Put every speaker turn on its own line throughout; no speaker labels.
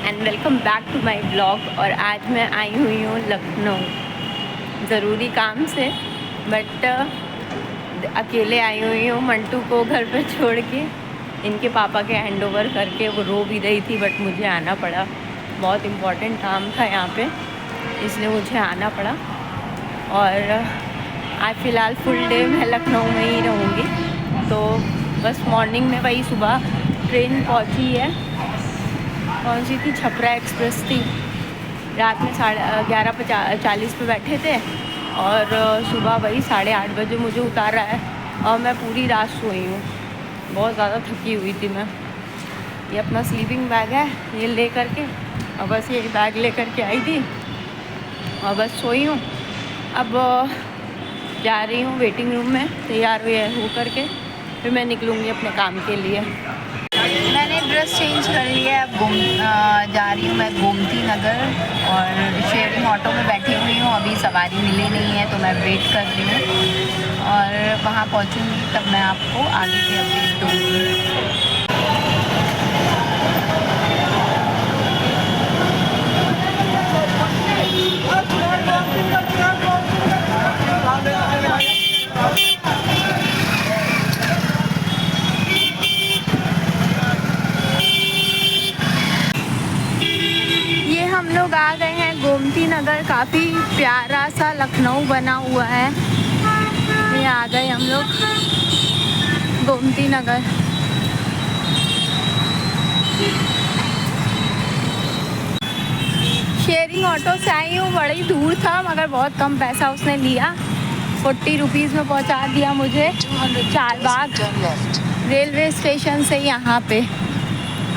And welcome back to my blog. और आज मैं आई हुई हूँ लखनऊ ज़रूरी काम से, बट अकेले आई हुई हूँ मंटू को घर पर छोड़ के। इनके पापा के हैंड ओवर करके वो रो भी रही थी, बट मुझे आना पड़ा। बहुत इम्पोर्टेंट काम था यहाँ पे, इसलिए मुझे आना पड़ा। और आज फ़िलहाल फुल डे मैं लखनऊ में ही रहूँगी। तो बस मॉर्निंग में वही सुबह ट्रेन पहुँची है, कौन सी थी, छपरा एक्सप्रेस थी। रात में 11:40 पे बैठे थे और सुबह वही 8:30 बजे मुझे उतारा है। और मैं पूरी रात सोई हूँ, बहुत ज़्यादा थकी हुई थी मैं। ये अपना स्लीपिंग बैग है, ये ले करके, और बस ये बैग ले करके आई थी और बस सोई हूँ। अब जा रही हूँ वेटिंग रूम में, तैयार हो करके फिर मैं निकलूँगी अपने काम के लिए। मैंने ड्रेस चेंज कर लिया है, अब जा रही हूँ मैं गोमती नगर और शेयरिंग ऑटो में बैठी हुई हूँ। अभी सवारी मिली नहीं है तो मैं वेट कर रही हूँ, और वहाँ पहुँचूँगी तब मैं आपको आगे की अपडेट दूँगी। हम लोग आ गए हैं गोमती नगर। काफ़ी प्यारा सा लखनऊ बना हुआ है। ये आ गए हम लोग गोमती नगर। शेयरिंग ऑटो से आई हूँ, बड़ी दूर था मगर बहुत कम पैसा उसने लिया। 40 रुपीज़ में पहुँचा दिया मुझे चारबाग रेलवे स्टेशन से यहाँ पे।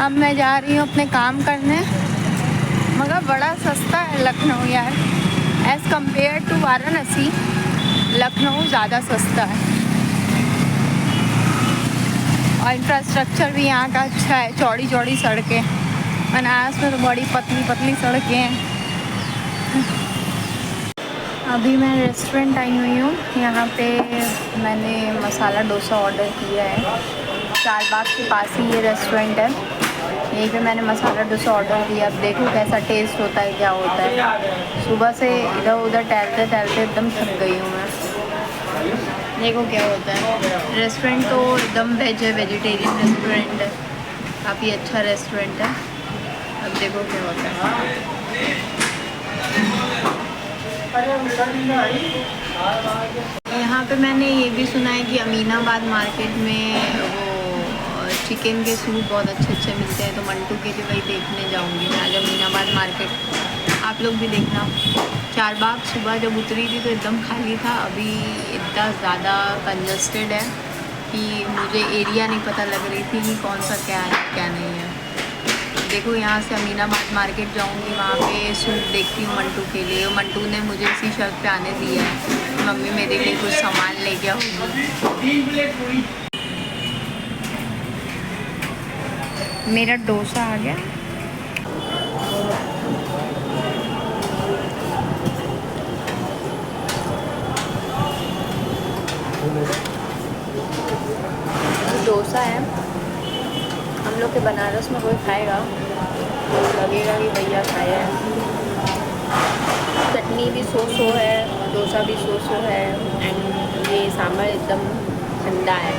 अब मैं जा रही हूँ अपने काम करने, मगर बड़ा सस्ता है लखनऊ यार। As compare to Varanasi, Lucknow ज़्यादा सस्ता है। और इंफ्रास्ट्रक्चर भी यहाँ का अच्छा है, चौड़ी चौड़ी सड़कें। बनारस में तो बड़ी पतली पतली सड़कें हैं। अभी मैं रेस्टोरेंट आई हुई हूँ। यहाँ पे मैंने मसाला डोसा ऑर्डर किया है। चारबाग के पास ही ये रेस्टोरेंट है, यहीं पे मैंने मसाला डोसा ऑर्डर किया। अब देखो कैसा टेस्ट होता है, क्या होता है। सुबह से इधर उधर टहलते टहलते एकदम थक गई हूँ मैं। देखो क्या होता है। रेस्टोरेंट तो एकदम वेज है, वेजिटेरियन रेस्टोरेंट है, काफ़ी अच्छा रेस्टोरेंट है। अब देखो क्या होता है। यहाँ पे मैंने ये भी सुना है कि अमीनाबाद मार्केट में वो चिकन के सूप बहुत अच्छे मिलते हैं, तो मंटू के लिए वही देखने जाऊंगी मैं आज अमीनाबाद मार्केट। आप लोग भी देखना। चारबाग सुबह जब उतरी थी तो एकदम खाली था, अभी इतना ज़्यादा कंजस्टेड है कि मुझे एरिया नहीं पता लग रही थी कि कौन सा क्या है क्या नहीं है। देखो यहाँ से अमीनाबाद मार्केट जाऊंगी, वहाँ पे सूप देखती हूँ मंटू के लिए। मंटू ने मुझे इसी शर्त पे आने दिया है, मम्मी मेरे लिए कुछ सामान लेके आऊँगी। मेरा डोसा आ गया। डोसा है, हम लोग के बनारस में कोई खाएगा तो लगेगा कि भैया खाया है। चटनी भी सो है, डोसा भी सो है, एंड ये सांभर एकदम ठंडा है।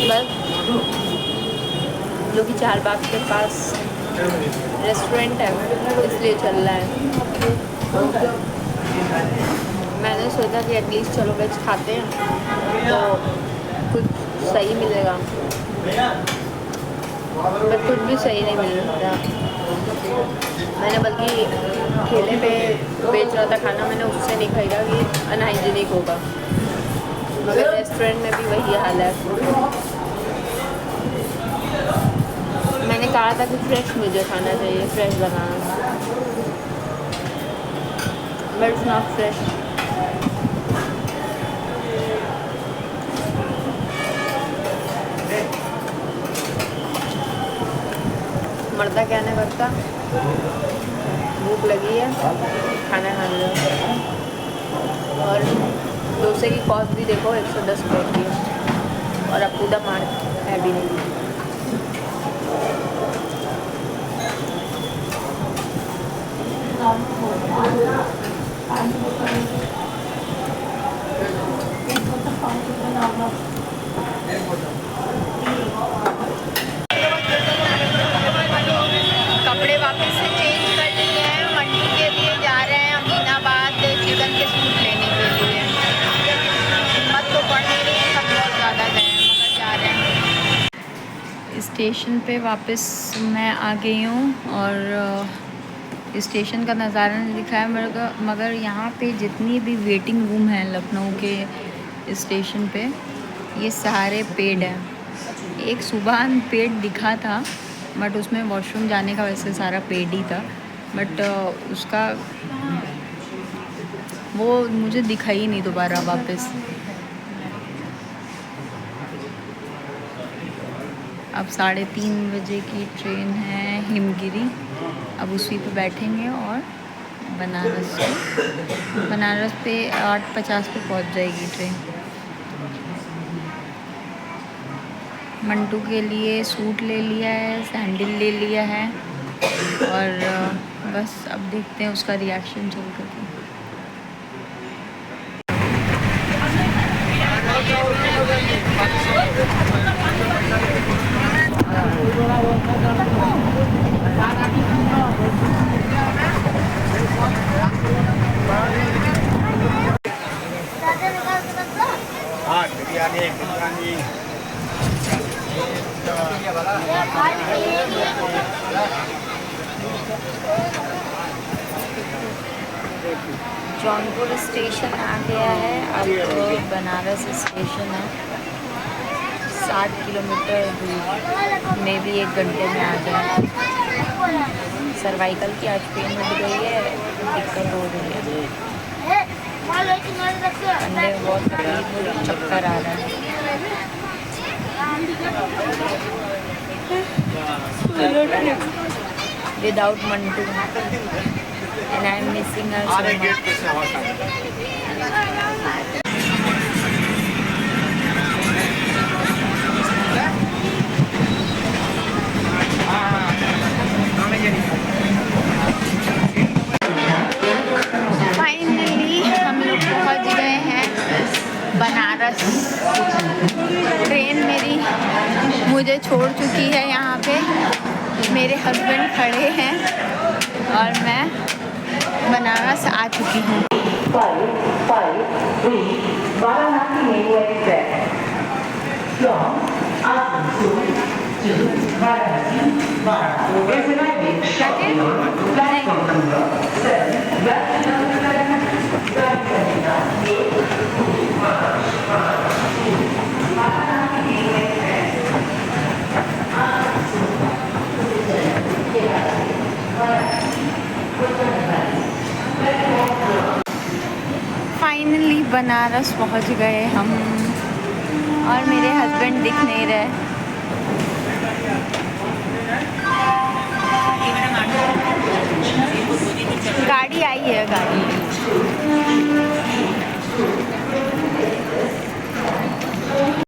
बस जो कि चारबाग के पास रेस्टोरेंट है इसलिए चल रहा है। मैंने सोचा कि एटलीस्ट चलो वेज खाते हैं तो कुछ सही मिलेगा, बट कुछ भी सही नहीं मिल रहा। मैंने बल्कि ठेले पे बेच रहा था खाना, मैंने उससे नहीं खरीदा कि अनहाइजीनिक होगा, मगर रेस्टोरेंट में भी वही हाल है। मैंने कहा था कि फ्रेश मुझे खाना चाहिए, fresh banana, but it's not fresh. मर्दा क्या नहीं करता, भूख लगी है खाना खा लो। और डोसे की कॉस्ट भी देखो 110 रुपये की है, और अपूदा मार्क है भी नहीं। कपड़े वापस से चेंज कर लिए हैं, मंटू के लिए जा रहे हैं अमीनाबाद चिकन के सूट लेने के लिए। हिम्मत तो पड़ नहीं रही, सब बहुत ज़्यादा गए हैं मगर जा रहे हैं। स्टेशन पे वापस मैं आ गई हूँ और स्टेशन का नज़ारा नहीं दिखाया मगर यहाँ पे जितनी भी वेटिंग रूम है लखनऊ के स्टेशन पे, ये सारे पेड हैं। एक सुबह पेड दिखा था बट उसमें वॉशरूम जाने का वैसे सारा पेड ही था, बट उसका वो मुझे दिखा ही नहीं दोबारा वापस। अब 3:30 बजे की ट्रेन है हिमगिरी, अब उसी पे बैठेंगे और बनारस पे 8:50 पे पहुंच जाएगी ट्रेन। मंटू के लिए सूट ले लिया है, सैंडल ले लिया है और बस अब देखते हैं उसका रिएक्शन चल कर के। जौनपुर स्टेशन आ गया है, अब बनारस स्टेशन है 60 किलोमीटर दूर, में भी 1 घंटे में आ जाए। सर्वाइकल की आज पेन बढ़ गई है, दिक्कत हो रही है, अंडे बहुत तकलीफ हो रही, चक्कर आ रहा है। Without Mantu and I am missing her so much. Finally हम लोग पहुंच गए हैं बनारस। ट्रेन मेरी मुझे छोड़ चुकी है यहाँ पे, मेरे हस्बैंड खड़े हैं और मैं बनारस आ चुकी हूँ। फाइनली बनारस पहुंच गए हम और मेरे हस्बैंड दिख नहीं रहे। गाड़ी आई है,